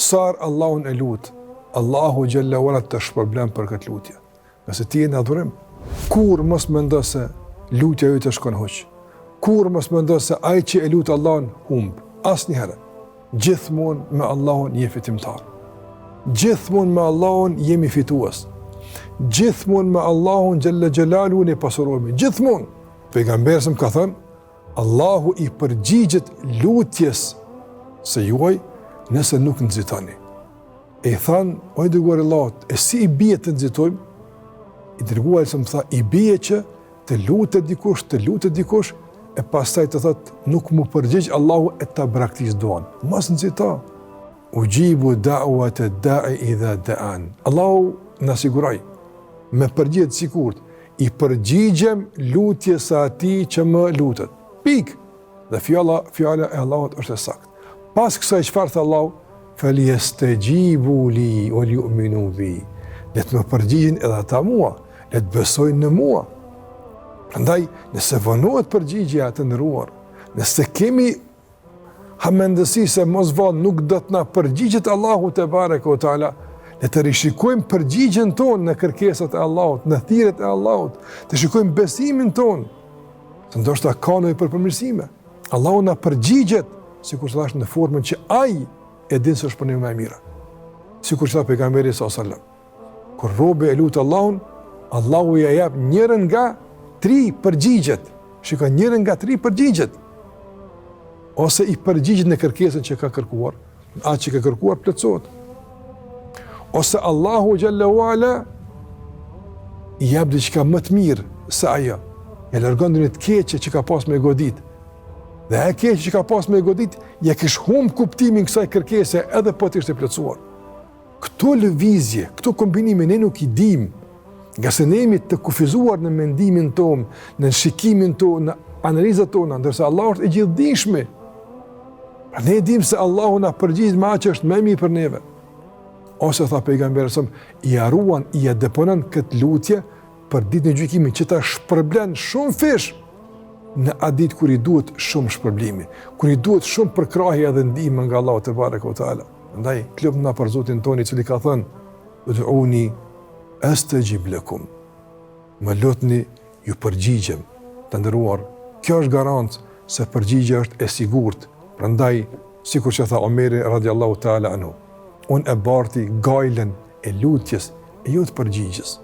Sar Allahun e lut, Allahu xhalla wala të shpërblen për këtë lutje. Nëse ti je në adhurim, kur mos mendo se lutja jote shkon hoq. Kur mos mendo se ai që e lut Allahun humb. Asnjëherë. Gjithmonë me Allahun je fitimtar. Gjithmonë me Allahun jemi fitues. Gjithmonë me Allahun xhalla xhelalu ne pasurohemi. Gjithmonë. Pejgamberi ka thënë, Allahu i përgjigjet lutjes së juaj nëse nuk nxitoni. E thanë, o i dërguar Allahut, e si i bie të nxitojmë? I dërguar se më tha, i bie që të lutet dikush, e pastaj të thotë, nuk mu përgjigj Allahu e ta braktis duan. Mos nxito. Ujibu da'wat ad-da'i idha da'an. Allahu na siguroi me përgjigje të sigurt, i përgjigjem lutjes së atij që më lutet. Pik. Dhe fjala e Allahut është e saktë. Pas kësaj çfarë tha Allahu? Falyastajibu li wa liyu'minu bi. Le të më përgjigjen edhe ata mua, le të besojnë në mua. Prandaj, nëse vonohet përgjigja të ndëruar, nëse kemi hamendësi se mos vonë nuk do të na përgjigjet Allahu te bareke o taala, le të rishikojmë përgjigjen tonë në kërkesat e Allahut, në thirrjet e Allahut, të shikojmë besimin tonë, se ndoshta ka ndonjë përmirësime. Allahu na përgjigjet, sikur thash në formën që ai e din se është punë më e mirë. Sikur tha pejgamberi sallallahu alajhi wasallam, kur robi e lut Allahun, Allahu ja jep njërin nga 3 përgjigjet. Shikoj, njërin nga 3 përgjigjet. Ose i përgjigjet në kërkesën që ka kërkuar, atë që ka kërkuar plotësohet. Ose Allahu xhalla wala i jep diçka më të mirë se ajo. E largon një të keqe që ka pas me godit. Dhe e keqe që ka pas me godit, ja kish humb kuptimin kësaj kërkese edhe po të ishte plotësuar. Këto lëvizje, këto kombinime ne nuk i dim, nga se ne jemi të kufizuar në mendimin tonë, në shikimin tonë, në analizat tona, ndërsa Allahu është i gjithdijshëm. Pra ne dim se Allahu na përgjigj me atë që është më mirë për neve. Ose tha pejgamberi sa i haruan, i deponon këtë lutje për ditën e gjykimit që ta shpërblen shumë fish në atë ditë kur i duhet shumë shpërblimi, kur i duhet shumë përkrahje dhe ndihmë nga Allahu te bareke o taala. Prandaj klop na për Zotin tonë i cili ka thënë: "Ud'uni astajib lakum." Më lutni, ju përgjigjem. Të nderuar, kjo është garancë se përgjigja është e sigurt. Prandaj, sikur që tha Omeri radiallahu taala anhu, unë e barti gajlen e lutjes e jo të përgjigjes.